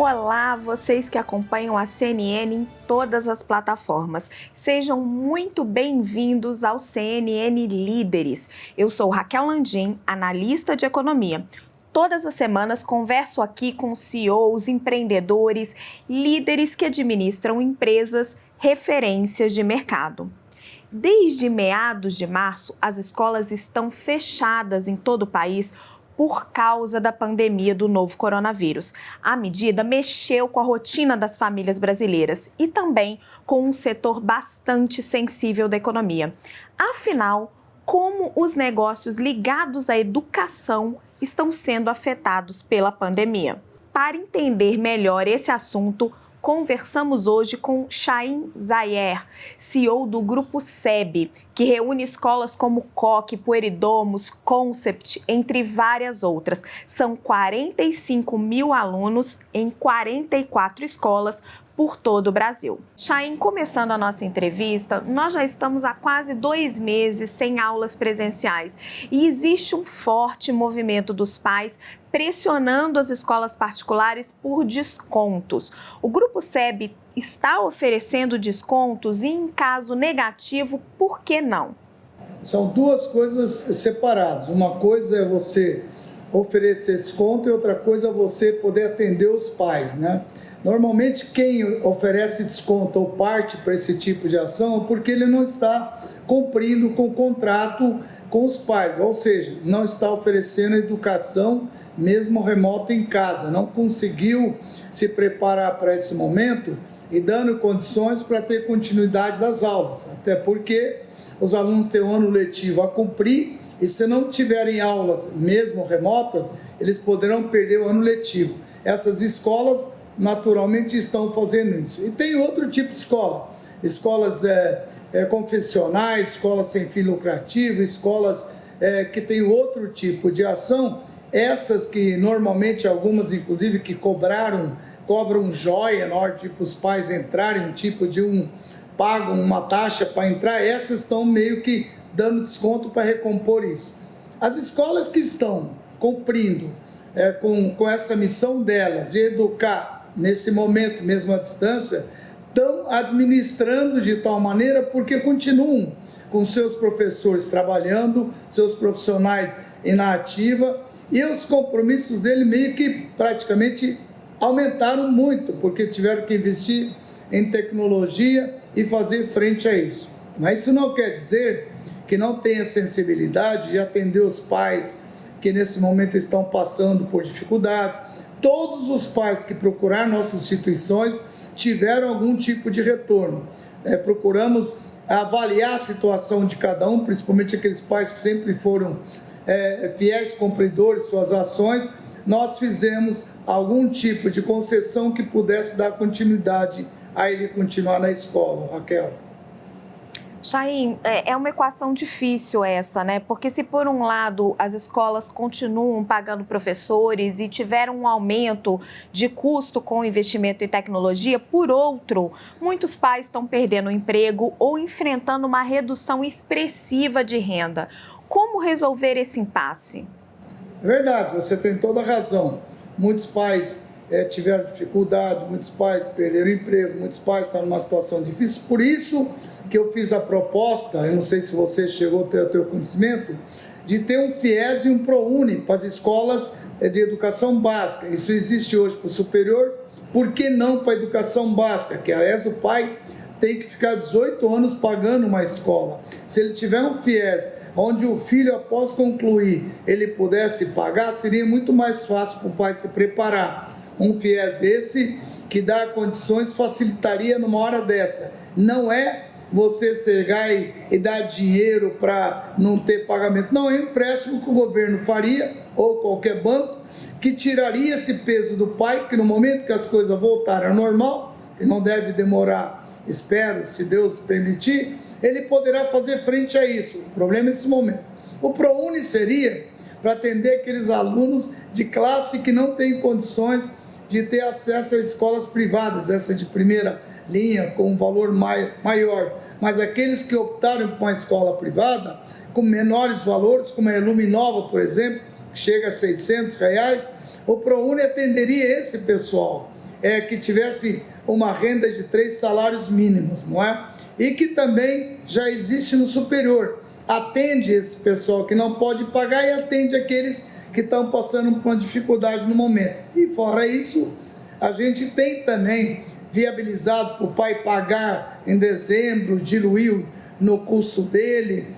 Olá, vocês que acompanham a CNN em todas as plataformas. Sejam muito bem-vindos ao CNN Líderes. Eu sou Raquel Landim, analista de economia. Todas as semanas converso aqui com CEOs, empreendedores, líderes que administram empresas, referências de mercado. Desde meados de março, as escolas estão fechadas em todo o país por causa da pandemia do novo coronavírus. A medida mexeu com a rotina das famílias brasileiras e também com um setor bastante sensível da economia. Afinal, como os negócios ligados à educação estão sendo afetados pela pandemia? Para entender melhor esse assunto, conversamos hoje com Shahin Zayer, CEO do Grupo SEB, que reúne escolas como Coque, Pueridomus, Concept, entre várias outras. São 45 mil alunos em 44 escolas por todo o Brasil. Shahin, começando a nossa entrevista, nós já estamos há quase 2 meses sem aulas presenciais e existe um forte movimento dos pais pressionando as escolas particulares por descontos. O Grupo SEB está oferecendo descontos e, em caso negativo, por que não? São duas coisas separadas. Uma coisa é você oferecer desconto e outra coisa é você poder atender os pais, né? Normalmente quem oferece desconto ou parte para esse tipo de ação é porque ele não está cumprindo com o contrato com os pais, ou seja, não está oferecendo educação mesmo remota em casa, não conseguiu se preparar para esse momento e dando condições para ter continuidade das aulas, até porque os alunos têm um ano letivo a cumprir e se não tiverem aulas mesmo remotas, eles poderão perder o ano letivo. Essas escolas naturalmente estão fazendo isso. E tem outro tipo de escola, escolas confessionais, escolas sem fim lucrativo, escolas que têm outro tipo de ação, essas que normalmente algumas inclusive que cobram joia na hora de os pais entrarem, pagam uma taxa para entrar, essas estão meio que dando desconto para recompor isso. As escolas que estão cumprindo com essa missão delas de educar nesse momento, mesmo à distância, estão administrando de tal maneira porque continuam com seus professores trabalhando, seus profissionais na ativa, e os compromissos dele meio que praticamente aumentaram muito, porque tiveram que investir em tecnologia e fazer frente a isso. Mas isso não quer dizer que não tenha sensibilidade de atender os pais que nesse momento estão passando por dificuldades. Todos os pais que procuraram nossas instituições tiveram algum tipo de retorno. Procuramos avaliar a situação de cada um, principalmente aqueles pais que sempre foram fiéis cumpridores de suas ações. Nós fizemos algum tipo de concessão que pudesse dar continuidade a ele continuar na escola, Raquel. Shahin, é uma equação difícil essa, né? Porque se por um lado as escolas continuam pagando professores e tiveram um aumento de custo com o investimento em tecnologia, por outro, muitos pais estão perdendo o emprego ou enfrentando uma redução expressiva de renda. Como resolver esse impasse? É verdade, você tem toda a razão. Muitos pais tiveram dificuldade, muitos pais perderam o emprego, muitos pais estão numa situação difícil. Por isso que eu fiz a proposta, eu não sei se você chegou a ter o teu conhecimento, de ter um FIES e um ProUni para as escolas de educação básica. Isso existe hoje para o superior, por que não para a educação básica? Que, aliás, o pai tem que ficar 18 anos pagando uma escola. Se ele tiver um FIES, onde o filho, após concluir, ele pudesse pagar, seria muito mais fácil para o pai se preparar. Um FIES esse que dá condições, facilitaria numa hora dessa. Não é você chegar e dar dinheiro para não ter pagamento. Não, é um empréstimo que o governo faria, ou qualquer banco, que tiraria esse peso do pai, que no momento que as coisas voltarem ao normal, que não deve demorar, espero, se Deus permitir, ele poderá fazer frente a isso. O problema é esse momento. O ProUni seria para atender aqueles alunos de classe que não têm condições de ter acesso a escolas privadas, essa de primeira linha, com um valor maior. Mas aqueles que optaram por uma escola privada, com menores valores, como a Iluminova, por exemplo, que chega a R$600, o ProUni atenderia esse pessoal. que tivesse uma renda de 3 salários mínimos, não é? E que também já existe no superior. Atende esse pessoal que não pode pagar e atende aqueles que estão passando por uma dificuldade no momento. E fora isso, a gente tem também viabilizado para o pai pagar em dezembro, diluir no custo dele,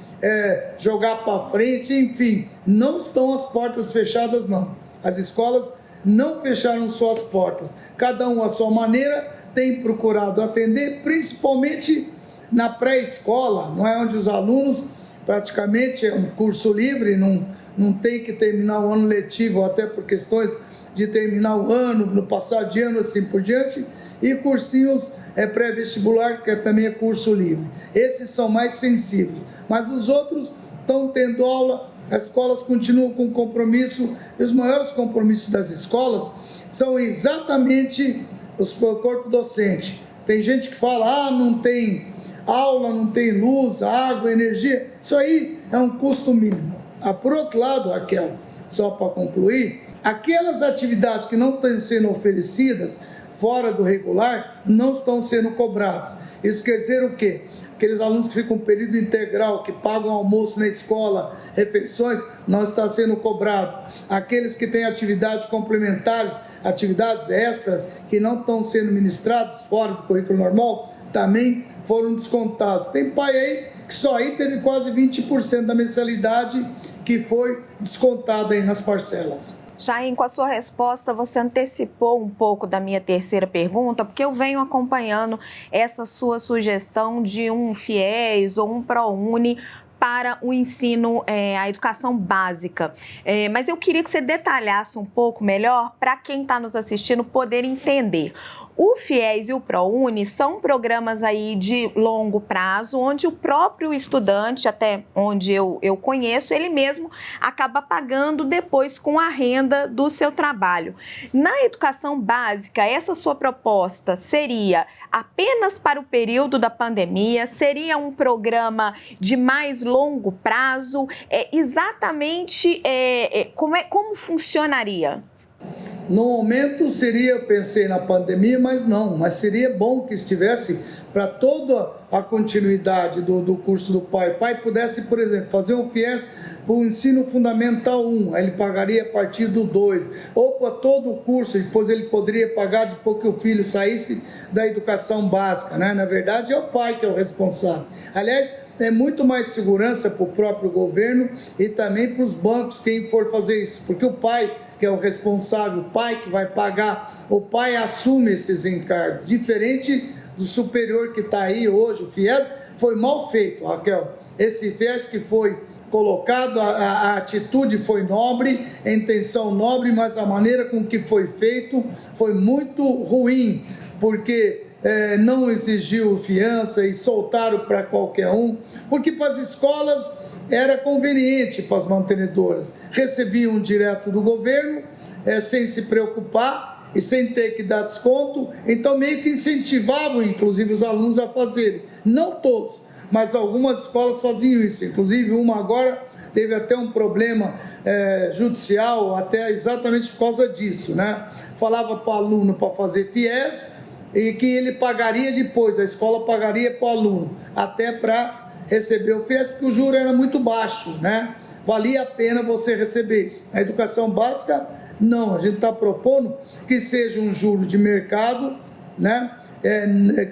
jogar para frente, enfim, não estão as portas fechadas não. As escolas não fecharam suas portas, cada um à sua maneira tem procurado atender, principalmente na pré-escola, não é, onde os alunos praticamente é um curso livre, não tem que terminar o ano letivo, até por questões de terminar o ano, no passar de ano, assim por diante, e cursinhos pré-vestibular, que também é curso livre. Esses são mais sensíveis, mas os outros estão tendo aula, as escolas continuam com compromisso, e os maiores compromissos das escolas são exatamente o corpo docente. Tem gente que fala, não tem aula, não tem luz, água, energia, isso aí é um custo mínimo. Por outro lado, Raquel, só para concluir, aquelas atividades que não estão sendo oferecidas fora do regular não estão sendo cobradas. Isso quer dizer o quê? Aqueles alunos que ficam período integral, que pagam almoço na escola, refeições, não está sendo cobrado. Aqueles que têm atividades complementares, atividades extras, que não estão sendo ministradas fora do currículo normal, também foram descontados. Tem pai aí que só aí teve quase 20% da mensalidade que foi descontada aí nas parcelas. Jaim, com a sua resposta, você antecipou um pouco da minha terceira pergunta, porque eu venho acompanhando essa sua sugestão de um FIES ou um ProUni para o ensino, a educação básica. Mas eu queria que você detalhasse um pouco melhor para quem está nos assistindo poder entender. O FIES e o ProUni são programas aí de longo prazo, onde o próprio estudante, até onde eu conheço, ele mesmo acaba pagando depois com a renda do seu trabalho. Na educação básica, essa sua proposta seria apenas para o período da pandemia? Seria um programa de mais longo prazo? Exatamente como funcionaria? No momento eu pensei na pandemia, mas seria bom que estivesse para toda a continuidade do curso do pai. O pai pudesse, por exemplo, fazer um FIES para o ensino fundamental 1, aí ele pagaria a partir do 2, ou para todo o curso, depois ele poderia pagar depois que o filho saísse da educação básica, né? Na verdade é o pai que é o responsável. Aliás, é muito mais segurança para o próprio governo e também para os bancos, quem for fazer isso, porque o pai que é o responsável, o pai que vai pagar, o pai assume esses encargos, diferente do superior que está aí hoje. O FIES foi mal feito, Raquel. Esse FIES que foi colocado, a atitude foi nobre, a intenção nobre, mas a maneira com que foi feito foi muito ruim, porque não exigiu fiança e soltaram para qualquer um, porque para as escolas era conveniente, para as mantenedoras, recebiam direto do governo, sem se preocupar e sem ter que dar desconto, então meio que incentivavam inclusive os alunos a fazerem, não todos, mas algumas escolas faziam isso, inclusive uma agora teve até um problema judicial, até exatamente por causa disso, né? Falava para o aluno para fazer FIES e que ele pagaria depois, a escola pagaria para o aluno, até para receber o FIES, porque o juro era muito baixo, né? Valia a pena você receber isso. A educação básica, não, a gente está propondo que seja um juro de mercado, né?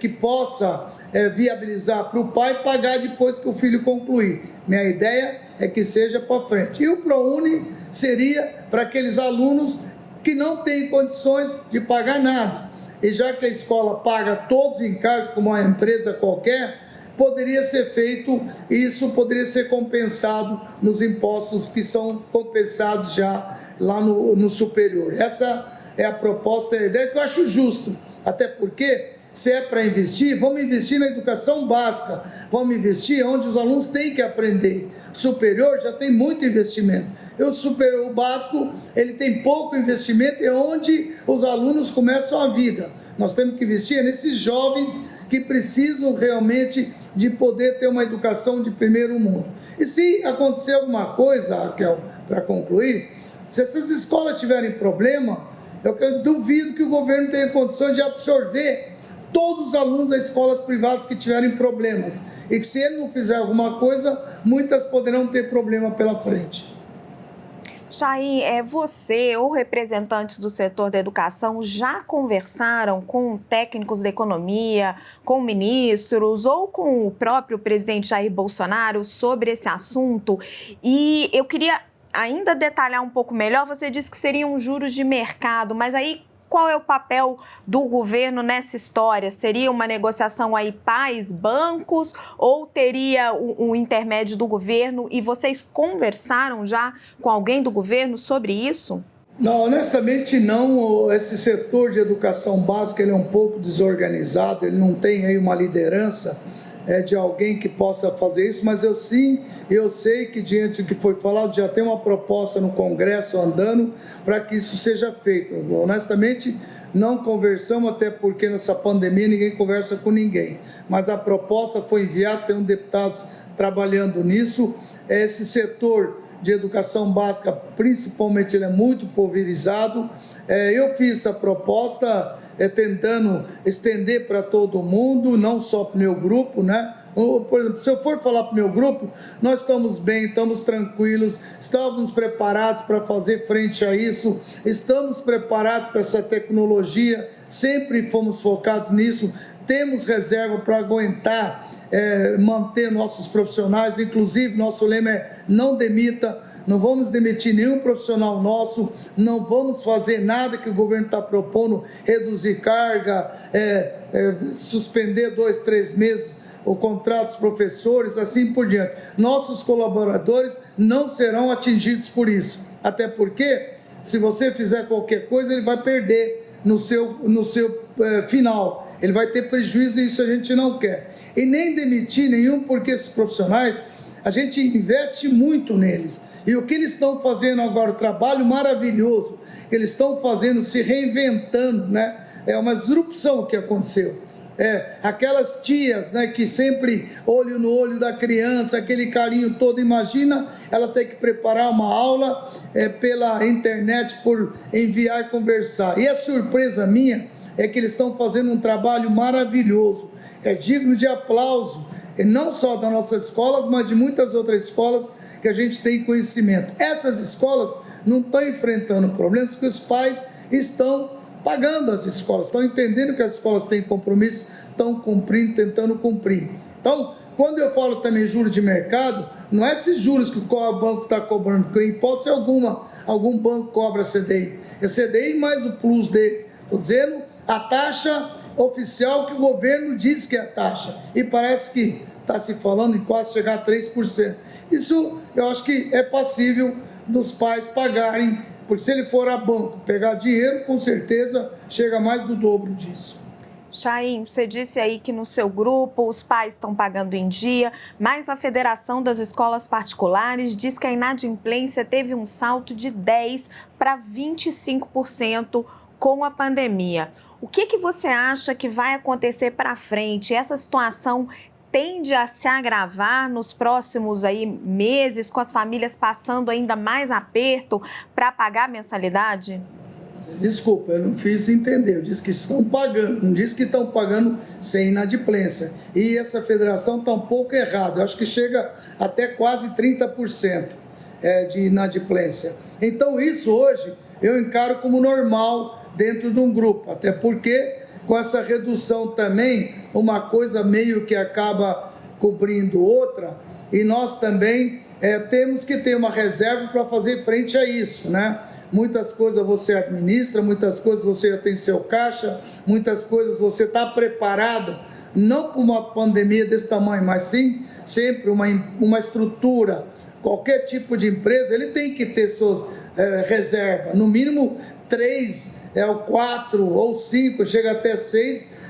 Que possa viabilizar para o pai pagar depois que o filho concluir. Minha ideia é que seja para frente. E o ProUni seria para aqueles alunos que não têm condições de pagar nada. E já que a escola paga todos os encargos, como uma empresa qualquer, poderia ser feito, isso poderia ser compensado nos impostos que são compensados já lá no superior. Essa é a proposta, a ideia que eu acho justo, até porque se é para investir, vamos investir na educação básica, vamos investir onde os alunos têm que aprender. Superior já tem muito investimento. O superior, o básico, ele tem pouco investimento, é onde os alunos começam a vida. Nós temos que investir nesses jovens que precisam realmente de poder ter uma educação de primeiro mundo. E se acontecer alguma coisa, Raquel, para concluir, se essas escolas tiverem problema, Eu duvido que o governo tenha condições de absorver todos os alunos das escolas privadas que tiverem problemas. E que se ele não fizer alguma coisa, muitas poderão ter problema pela frente. Chaim, você ou representantes do setor da educação já conversaram com técnicos da economia, com ministros ou com o próprio presidente Jair Bolsonaro sobre esse assunto? E eu queria ainda detalhar um pouco melhor. Você disse que seriam juros de mercado, mas aí qual é o papel do governo nessa história? Seria uma negociação aí pais, bancos, ou teria um intermédio do governo? E vocês conversaram já com alguém do governo sobre isso? Não, honestamente não. Esse setor de educação básica ele é um pouco desorganizado, ele não tem aí uma liderança de alguém que possa fazer isso, mas eu sei que diante do que foi falado, já tem uma proposta no Congresso andando para que isso seja feito. Honestamente, não conversamos, até porque nessa pandemia ninguém conversa com ninguém, mas a proposta foi enviada, tem deputados trabalhando nisso. Esse setor de educação básica, principalmente, ele é muito pulverizado. Eu fiz essa proposta tentando estender para todo mundo, não só para o meu grupo, né? Por exemplo, se eu for falar para o meu grupo, nós estamos bem, estamos tranquilos, estamos preparados para fazer frente a isso, estamos preparados para essa tecnologia, sempre fomos focados nisso, temos reserva para aguentar, manter nossos profissionais, inclusive nosso lema é não demita. Não vamos demitir nenhum profissional nosso, não vamos fazer nada que o governo está propondo, reduzir carga, suspender 2, 3 meses o contrato dos professores, assim por diante. Nossos colaboradores não serão atingidos por isso, até porque se você fizer qualquer coisa, ele vai perder no seu final, ele vai ter prejuízo e isso a gente não quer. E nem demitir nenhum, porque esses profissionais, a gente investe muito neles. E o que eles estão fazendo agora, o trabalho maravilhoso que eles estão fazendo, se reinventando, né? É uma disrupção que aconteceu. Aquelas tias, né, que sempre olho no olho da criança, aquele carinho todo, imagina ela ter que preparar uma aula pela internet, por enviar e conversar. E a surpresa minha é que eles estão fazendo um trabalho maravilhoso, digno de aplauso, e não só das nossas escolas, mas de muitas outras escolas que a gente tem conhecimento. Essas escolas não estão enfrentando problemas porque os pais estão pagando as escolas, estão entendendo que as escolas têm compromisso, estão cumprindo, tentando cumprir. Então, quando eu falo também juros de mercado, não é esses juros que o banco está cobrando, porque em hipótese alguma, algum banco cobra a CDI. É CDI mais o plus deles. Estou dizendo a taxa oficial que o governo diz que é a taxa. E parece que está se falando em quase chegar a 3%. Isso eu acho que é passível dos pais pagarem, porque se ele for a banco pegar dinheiro, com certeza chega a mais do dobro disso. Chaim, você disse aí que no seu grupo os pais estão pagando em dia, mas a Federação das Escolas Particulares diz que a inadimplência teve um salto de 10% para 25% com a pandemia. O que você acha que vai acontecer para frente? Essa situação tende a se agravar nos próximos aí meses, com as famílias passando ainda mais aperto para pagar a mensalidade? Desculpa, eu não fiz entender, eu disse que estão pagando, não disse que estão pagando sem inadimplência. E essa federação está um pouco errada, eu acho que chega até quase 30% de inadimplência. Então isso hoje eu encaro como normal dentro de um grupo, até porque com essa redução também, uma coisa meio que acaba cobrindo outra, e nós também temos que ter uma reserva para fazer frente a isso, né? Muitas coisas você administra, muitas coisas você já tem seu caixa, muitas coisas você está preparado, não para uma pandemia desse tamanho, mas sim sempre uma estrutura. Qualquer tipo de empresa, ele tem que ter suas reservas, no mínimo 3, 4 ou 5, chega até 6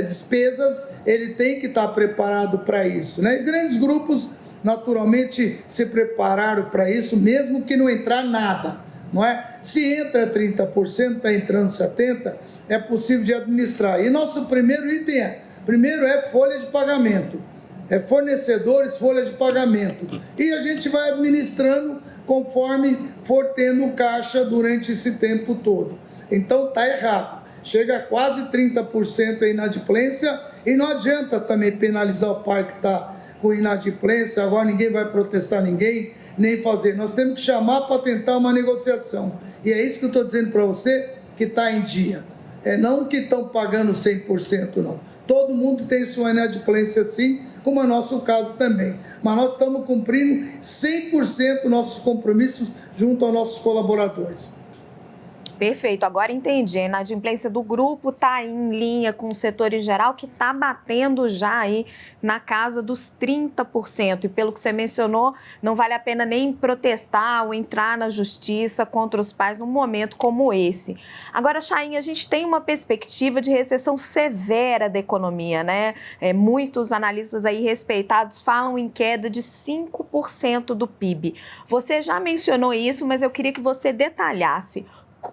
despesas, ele tem que estar preparado para isso, né? E grandes grupos, naturalmente, se prepararam para isso, mesmo que não entrar nada, não é? Se entra 30%, está entrando 70%, é possível de administrar. E nosso primeiro item primeiro é folha de pagamento, fornecedores, folha de pagamento, e a gente vai administrando conforme for tendo caixa durante esse tempo todo. Então está errado. Chega a quase 30% a inadimplência e não adianta também penalizar o pai que está com inadimplência, agora ninguém vai protestar ninguém, nem fazer. Nós temos que chamar para tentar uma negociação. E é isso que eu estou dizendo para você, que está em dia. É não que estão pagando 100%, não. Todo mundo tem sua inadimplência sim, como é o nosso caso também. Mas nós estamos cumprindo 100% nossos compromissos junto aos nossos colaboradores. Perfeito, agora entendi. A inadimplência do grupo está em linha com o setor em geral, que está batendo já aí na casa dos 30%. E pelo que você mencionou, não vale a pena nem protestar ou entrar na justiça contra os pais num momento como esse. Agora, Chain, a gente tem uma perspectiva de recessão severa da economia, né? Muitos analistas aí respeitados falam em queda de 5% do PIB. Você já mencionou isso, mas eu queria que você detalhasse.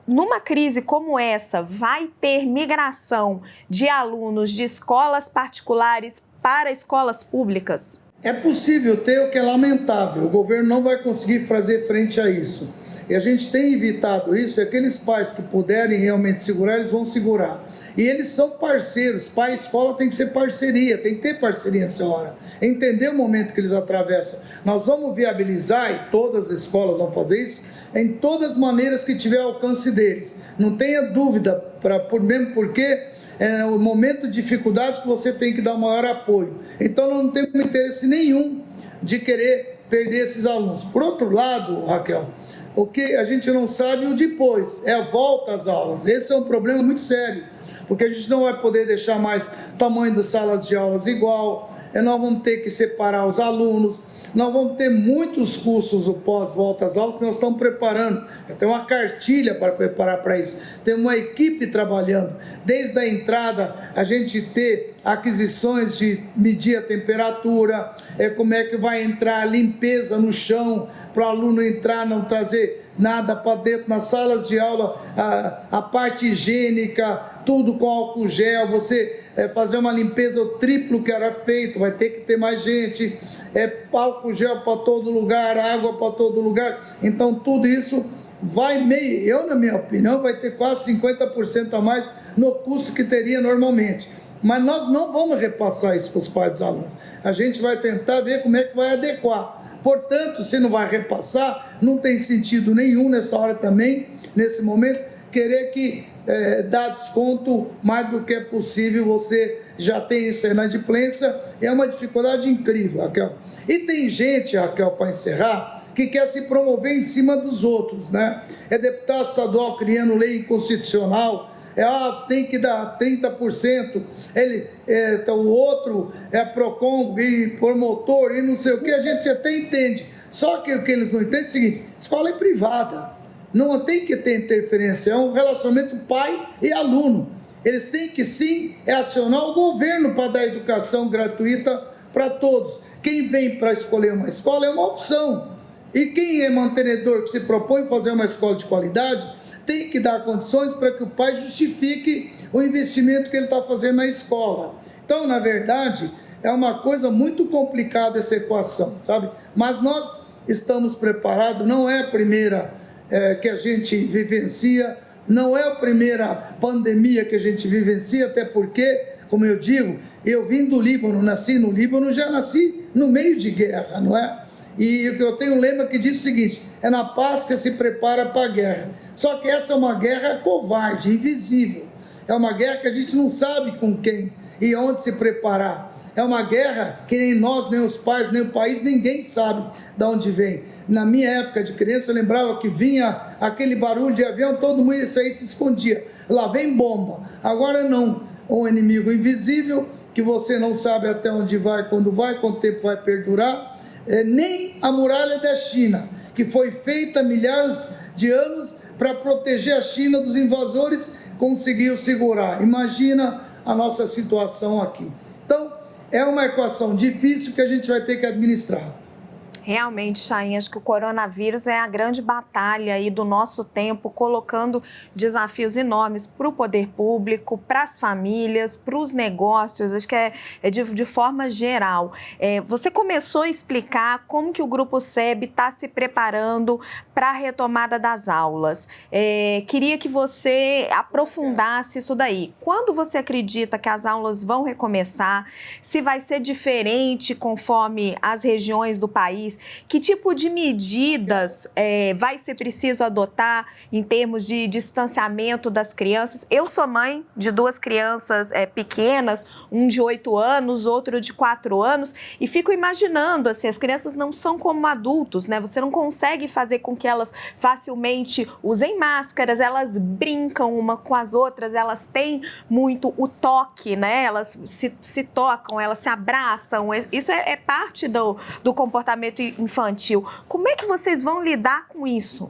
Numa crise como essa, vai ter migração de alunos de escolas particulares para escolas públicas? É possível ter, o que é lamentável. O governo não vai conseguir fazer frente a isso. E a gente tem evitado isso, e aqueles pais que puderem realmente segurar, eles vão segurar. E eles são parceiros, pai e escola tem que ser parceria, tem que ter parceria nessa hora. Entender o momento que eles atravessam. Nós vamos viabilizar, e todas as escolas vão fazer isso, em todas as maneiras que tiver alcance deles. Não tenha dúvida, mesmo porque é o momento de dificuldade que você tem que dar o maior apoio. Então nós não temos interesse nenhum de querer perder esses alunos. Por outro lado, Raquel, o que a gente não sabe o depois, é a volta às aulas. Esse é um problema muito sério, porque a gente não vai poder deixar mais o tamanho das salas de aulas igual, nós vamos ter que separar os alunos, nós vamos ter muitos cursos pós-volta às aulas que nós estamos preparando. Tem uma cartilha para preparar para isso. Tem uma equipe trabalhando. Desde a entrada, a gente ter aquisições de medir a temperatura, como é que vai entrar a limpeza no chão, para o aluno entrar, não trazer nada para dentro, nas salas de aula, a parte higiênica, tudo com álcool gel, você fazer uma limpeza o triplo que era feito, vai ter que ter mais gente, álcool gel para todo lugar, água para todo lugar, então tudo isso vai na minha opinião, vai ter quase 50% a mais no custo que teria normalmente. Mas nós não vamos repassar isso para os pais dos alunos. A gente vai tentar ver como é que vai adequar. Portanto, se não vai repassar, não tem sentido nenhum nessa hora também, nesse momento, querer que dar desconto mais do que é possível, você já tem essa inadimplência, é uma dificuldade incrível, Raquel. E tem gente, Raquel, para encerrar, que quer se promover em cima dos outros, né? É deputado estadual criando lei inconstitucional, tem que dar 30%, o outro é PROCON e promotor e não sei o que, a gente até entende. Só que o que eles não entendem é o seguinte: escola é privada, não tem que ter interferência, é um relacionamento pai e aluno. Eles têm que sim acionar o governo para dar educação gratuita para todos. Quem vem para escolher uma escola é uma opção. E quem é mantenedor que se propõe fazer uma escola de qualidade tem que dar condições para que o pai justifique o investimento que ele está fazendo na escola. Então, na verdade, é uma coisa muito complicada essa equação, sabe? Mas nós estamos preparados, não é a primeira que a gente vivencia, não é a primeira pandemia que a gente vivencia, até porque, como eu digo, eu vim do Líbano, nasci no Líbano, já nasci no meio de guerra, não é? E eu tenho um lema que diz o seguinte: é na paz que se prepara para a guerra. Só que essa é uma guerra covarde, invisível. É uma guerra que a gente não sabe com quem e onde se preparar. É uma guerra que nem nós, nem os pais, nem o país, ninguém sabe de onde vem. Na minha época de criança, eu lembrava que vinha aquele barulho de avião, todo mundo ia sair e se escondia. Lá vem bomba. Agora não. Um inimigo invisível, que você não sabe até onde vai, quanto tempo vai perdurar. Nem a muralha da China, que foi feita há milhares de anos para proteger a China dos invasores, conseguiu segurar. Imagina a nossa situação aqui. Então, é uma equação difícil que a gente vai ter que administrar. Realmente, Chain, acho que o coronavírus é a grande batalha aí do nosso tempo, colocando desafios enormes para o poder público, para as famílias, para os negócios, acho que de forma geral. Você começou a explicar como que o Grupo SEB está se preparando para a retomada das aulas. Queria que você aprofundasse isso daí. Quando você acredita que as aulas vão recomeçar? Se vai ser diferente conforme as regiões do país? Que tipo de medidas vai ser preciso adotar em termos de distanciamento das crianças? Eu sou mãe de 2 crianças pequenas, um de 8 anos, outro de 4 anos, e fico imaginando, assim, as crianças não são como adultos, né? Você não consegue fazer com que elas facilmente usem máscaras, elas brincam uma com as outras, elas têm muito o toque, né? Elas se tocam, elas se abraçam, isso é parte do comportamento infantil. Como é que vocês vão lidar com isso?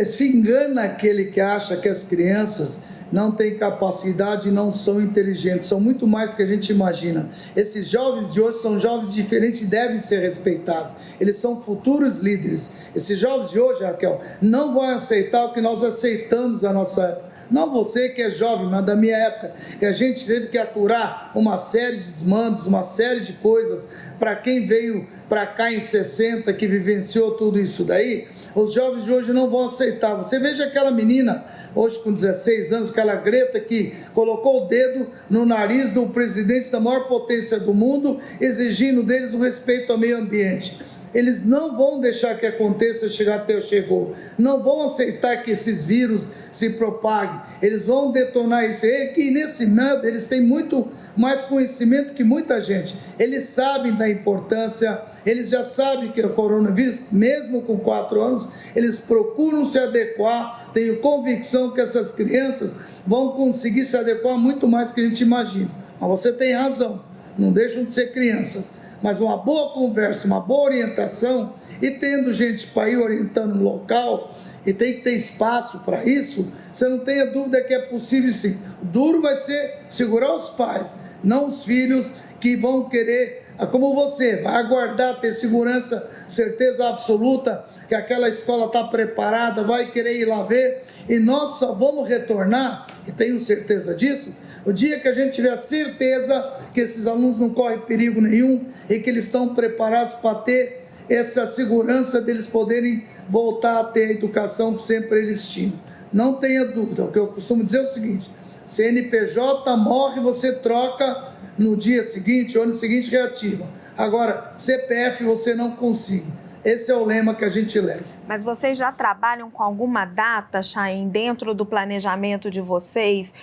Se engana aquele que acha que as crianças não têm capacidade e não são inteligentes, são muito mais que a gente imagina. Esses jovens de hoje são jovens diferentes e devem ser respeitados. Eles são futuros líderes. Esses jovens de hoje, Raquel, não vão aceitar o que nós aceitamos na nossa época. Não você que é jovem, mas da minha época, que a gente teve que aturar uma série de desmandos, uma série de coisas, para quem veio para cá em 60, que vivenciou tudo isso daí, os jovens de hoje não vão aceitar. Você veja aquela menina, hoje com 16 anos, aquela Greta que colocou o dedo no nariz do presidente da maior potência do mundo, exigindo deles o respeito ao meio ambiente. Eles não vão deixar que aconteça chegar até onde chegou. Não vão aceitar que esses vírus se propaguem. Eles vão detonar isso. E nesse meio, eles têm muito mais conhecimento que muita gente. Eles sabem da importância, eles já sabem que é o coronavírus, mesmo com 4 anos, eles procuram se adequar. Tenho convicção que essas crianças vão conseguir se adequar muito mais do que a gente imagina. Mas você tem razão, não deixam de ser crianças. Mas uma boa conversa, uma boa orientação, e tendo gente para ir orientando no local, e tem que ter espaço para isso, você não tenha dúvida que é possível sim. Duro vai ser segurar os pais, não os filhos que vão querer, como você, vai aguardar ter segurança, certeza absoluta que aquela escola está preparada, vai querer ir lá ver, e nós só vamos retornar, e tenho certeza disso, o dia que a gente tiver certeza que esses alunos não correm perigo nenhum e que eles estão preparados para ter essa segurança deles poderem voltar a ter a educação que sempre eles tinham. Não tenha dúvida, o que eu costumo dizer é o seguinte: CNPJ morre, você troca no dia seguinte ou no seguinte reativa. Agora, CPF você não consegue. Esse é o lema que a gente leva. Mas vocês já trabalham com alguma data, Chain, dentro do planejamento de vocês?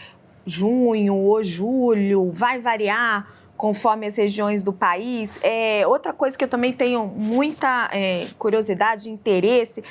Junho ou julho, vai variar conforme as regiões do país. Outra coisa que eu também tenho muita curiosidade e interesse,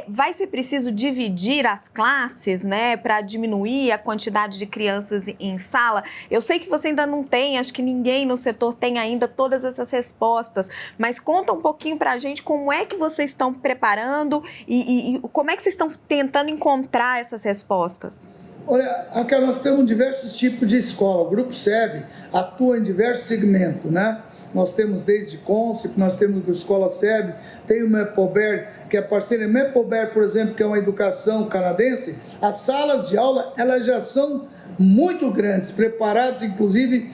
vai ser preciso dividir as classes, né, para diminuir a quantidade de crianças em sala? Eu sei que você ainda não tem, acho que ninguém no setor tem ainda todas essas respostas, mas conta um pouquinho para a gente como é que vocês estão preparando e como é que vocês estão tentando encontrar essas respostas. Olha, aqui nós temos diversos tipos de escola. O Grupo SEB atua em diversos segmentos, né? Nós temos desde CONCEP, nós temos a Escola SEB, tem o MEPOBER, que é parceira. MEPOBER, por exemplo, que é uma educação canadense, as salas de aula, elas já são muito grandes, preparadas, inclusive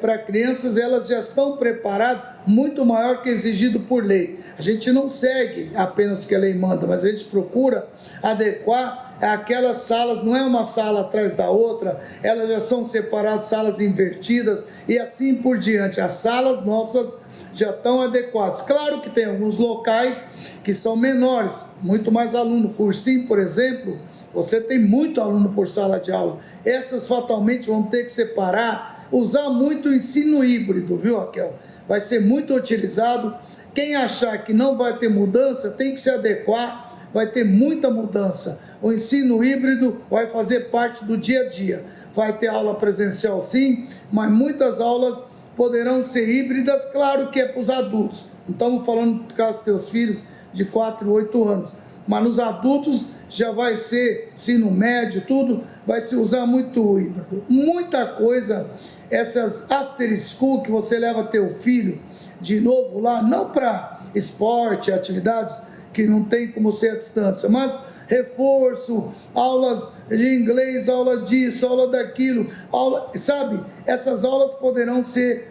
para crianças, elas já estão preparadas, muito maior que exigido por lei. A gente não segue apenas o que a lei manda, mas a gente procura adequar aquelas salas, não é uma sala atrás da outra, elas já são separadas, salas invertidas e assim por diante. As salas nossas já estão adequadas. Claro que tem alguns locais que são menores, muito mais aluno. Cursinho, por exemplo, você tem muito aluno por sala de aula. Essas fatalmente vão ter que separar, usar muito o ensino híbrido, viu, Raquel? Vai ser muito utilizado. Quem achar que não vai ter mudança, tem que se adequar, vai ter muita mudança. O ensino híbrido vai fazer parte do dia a dia. Vai ter aula presencial sim, mas muitas aulas poderão ser híbridas, claro que é para os adultos. Não estamos falando do caso dos teus filhos de 4, 8 anos. Mas nos adultos já vai ser ensino médio, tudo, vai se usar muito o híbrido. Muita coisa, essas after school que você leva teu filho de novo lá, não para esporte, atividades que não tem como ser à distância, mas reforço, aulas de inglês, aula disso, aula daquilo, sabe? Essas aulas poderão ser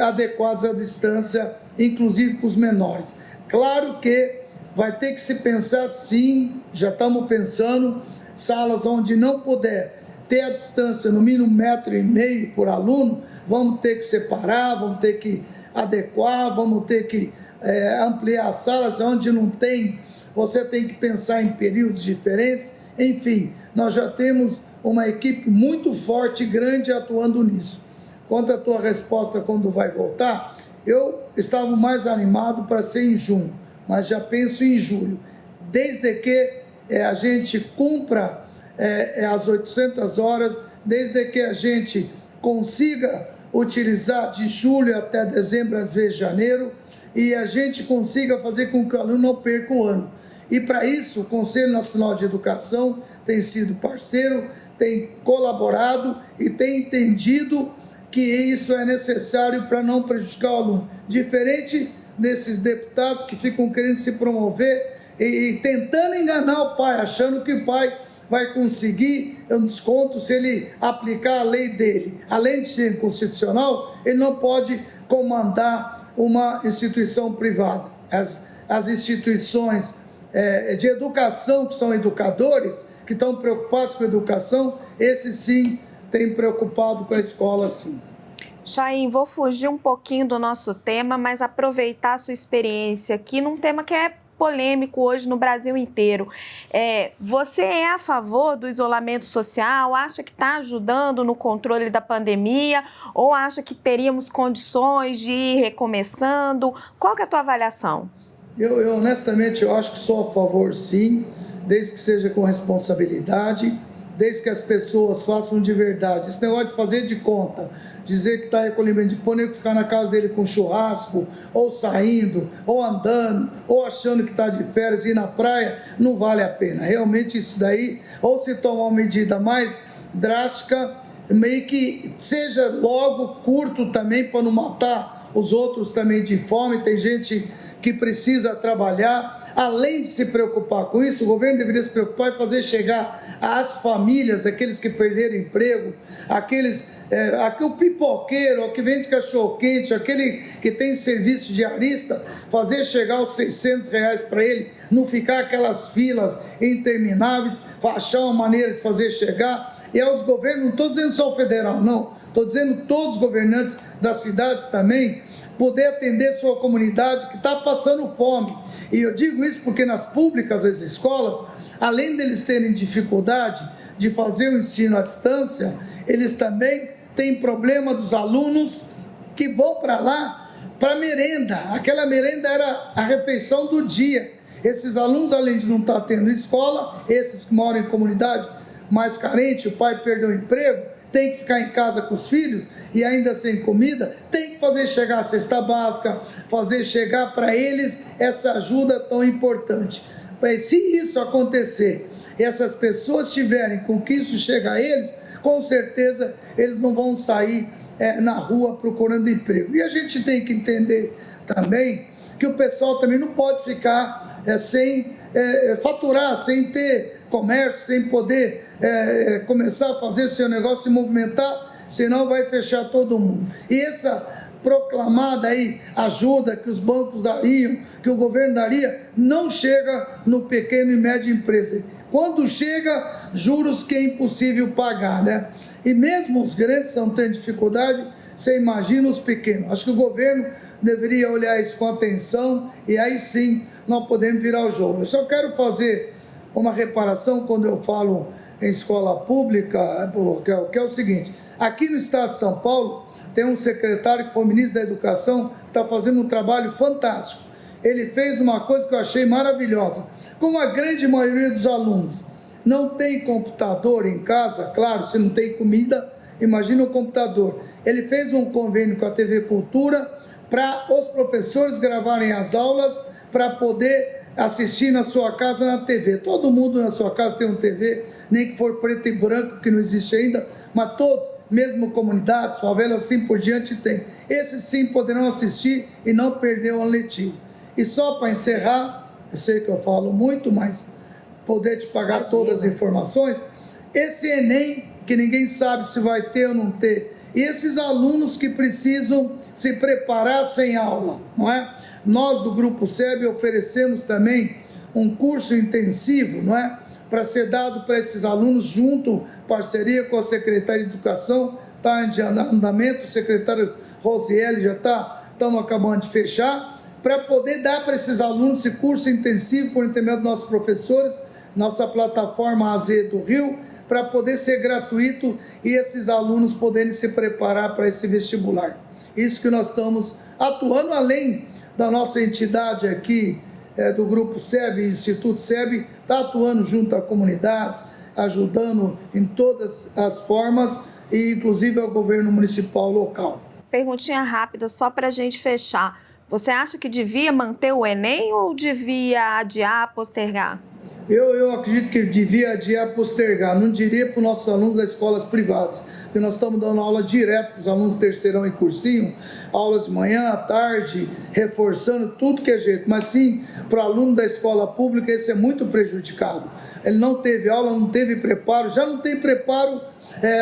adequadas à distância, inclusive para os menores. Claro que vai ter que se pensar, sim, já estamos pensando, salas onde não puder ter a distância no mínimo 1,5 metro por aluno, vamos ter que separar, vamos ter que adequar, vamos ter que ampliar as salas. Onde não tem, você tem que pensar em períodos diferentes. Enfim, nós já temos uma equipe muito forte e grande atuando nisso. Quanto à tua resposta quando vai voltar, eu estava mais animado para ser em junho, mas já penso em julho, desde que a gente cumpra as 800 horas, desde que a gente consiga utilizar de julho até dezembro, às vezes janeiro, e a gente consiga fazer com que o aluno não perca o ano. E para isso, o Conselho Nacional de Educação tem sido parceiro, tem colaborado e tem entendido que isso é necessário para não prejudicar o aluno. Diferente desses deputados que ficam querendo se promover e tentando enganar o pai, achando que o pai vai conseguir um desconto se ele aplicar a lei dele. Além de ser inconstitucional, ele não pode comandar uma instituição privada. As instituições de educação, que são educadores, que estão preocupados com a educação, esses sim têm preocupado com a escola, sim. Chaim, vou fugir um pouquinho do nosso tema, mas aproveitar a sua experiência aqui num tema que é polêmico hoje no Brasil inteiro. Você é a favor do isolamento social? Acha que está ajudando no controle da pandemia? Ou acha que teríamos condições de ir recomeçando? Qual que é a tua avaliação? Eu honestamente, eu acho que sou a favor, sim, desde que seja com responsabilidade, desde que as pessoas façam de verdade. Esse negócio de fazer de conta, dizer que está recolhendo, de poder ficar na casa dele com churrasco, ou saindo, ou andando, ou achando que está de férias e ir na praia, não vale a pena. Realmente isso daí, ou se tomar uma medida mais drástica, meio que seja logo curto também, para não matar os outros também de fome. Tem gente que precisa trabalhar. Além de se preocupar com isso, o governo deveria se preocupar em fazer chegar às famílias, aqueles que perderam emprego, o pipoqueiro, o que vende cachorro-quente, aquele que tem serviço diarista, fazer chegar os R$600 para ele, não ficar aquelas filas intermináveis, achar uma maneira de fazer chegar. E aos governos, não estou dizendo só o federal, não, estou dizendo todos os governantes das cidades também, poder atender sua comunidade que está passando fome. E eu digo isso porque nas públicas, as escolas, além deles terem dificuldade de fazer o ensino à distância, eles também têm problema dos alunos que vão para lá para merenda. Aquela merenda era a refeição do dia. Esses alunos, além de não estar tendo escola, esses que moram em comunidade mais carente, o pai perdeu o emprego, tem que ficar em casa com os filhos e ainda sem comida, tem que fazer chegar a cesta básica, fazer chegar para eles essa ajuda tão importante. Mas se isso acontecer e essas pessoas tiverem com que isso chegar a eles, com certeza eles não vão sair na rua procurando emprego. E a gente tem que entender também que o pessoal também não pode ficar sem faturar, sem ter comércio, sem poder começar a fazer seu negócio, se movimentar, senão vai fechar todo mundo. E essa proclamada aí ajuda que os bancos dariam, que o governo daria, não chega no pequeno e médio empresa. Quando chega, juros que é impossível pagar, né? E mesmo os grandes estão tendo dificuldade, você imagina os pequenos. Acho que o governo deveria olhar isso com atenção e aí sim nós podemos virar o jogo. Eu só quero fazer uma reparação quando eu falo em escola pública, que é o seguinte: aqui no estado de São Paulo tem um secretário que foi ministro da Educação, que está fazendo um trabalho fantástico. Ele fez uma coisa que eu achei maravilhosa. Como a grande maioria dos alunos não tem computador em casa, claro, se não tem comida, imagina o computador. Ele fez um convênio com a TV Cultura para os professores gravarem as aulas para poder assistir na sua casa na TV. Todo mundo na sua casa tem uma TV, nem que for preto e branco, que não existe ainda, mas todos, mesmo comunidades, favelas, assim por diante, tem. Esses sim poderão assistir e não perder o ano letivo. E só para encerrar, eu sei que eu falo muito, mas poder te pagar todas as informações, esse Enem, que ninguém sabe se vai ter ou não ter, e esses alunos que precisam se preparar sem aula, não é? Nós do Grupo SEB oferecemos também um curso intensivo, não é? Para ser dado para esses alunos junto, parceria com a Secretaria de Educação, está em andamento, o secretário Rosiele já estamos acabando de fechar, para poder dar para esses alunos esse curso intensivo por intermédio dos nossos professores, nossa plataforma AZ do Rio, para poder ser gratuito e esses alunos poderem se preparar para esse vestibular. Isso que nós estamos atuando, além da nossa entidade aqui, do Grupo SEB, Instituto SEB, está atuando junto a comunidades, ajudando em todas as formas, e inclusive ao governo municipal local. Perguntinha rápida, só para a gente fechar. Você acha que devia manter o Enem ou devia adiar, postergar? Eu acredito que devia adiar, postergar. Não diria para os nossos alunos das escolas privadas, porque nós estamos dando aula direto para os alunos terceirão e cursinho, aulas de manhã, à tarde, reforçando tudo que é jeito. Mas sim, para o aluno da escola pública, esse é muito prejudicado. Ele não teve aula, não teve preparo, já não tem preparo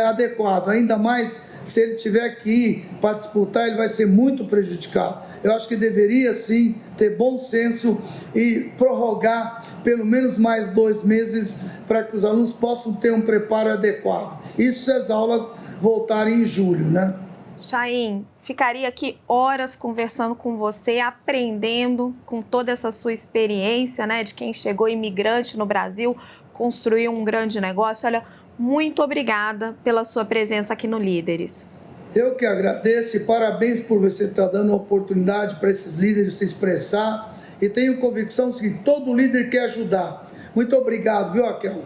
adequado, ainda mais se ele tiver que ir para disputar, ele vai ser muito prejudicado. Eu acho que deveria sim ter bom senso e prorrogar pelo menos mais 2 meses para que os alunos possam ter um preparo adequado. Isso se as aulas voltarem em julho, né? Chaim, ficaria aqui horas conversando com você, aprendendo com toda essa sua experiência, né, de quem chegou imigrante no Brasil, construiu um grande negócio. Olha, muito obrigada pela sua presença aqui no Líderes. Eu que agradeço e parabéns por você estar dando oportunidade para esses líderes se expressar, e tenho convicção que todo líder quer ajudar. Muito obrigado, viu, Raquel?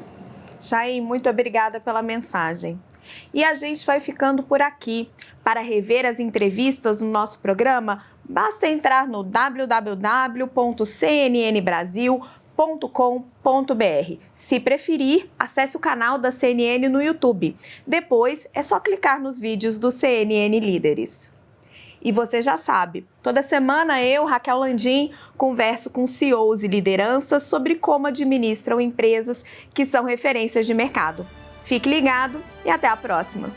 Chaim, muito obrigada pela mensagem. E a gente vai ficando por aqui. Para rever as entrevistas no nosso programa, basta entrar no www.cnnbrasil.com.br. Se preferir, acesse o canal da CNN no YouTube. Depois é só clicar nos vídeos do CNN Líderes. E você já sabe, toda semana eu, Raquel Landim, converso com CEOs e lideranças sobre como administram empresas que são referências de mercado. Fique ligado e até a próxima!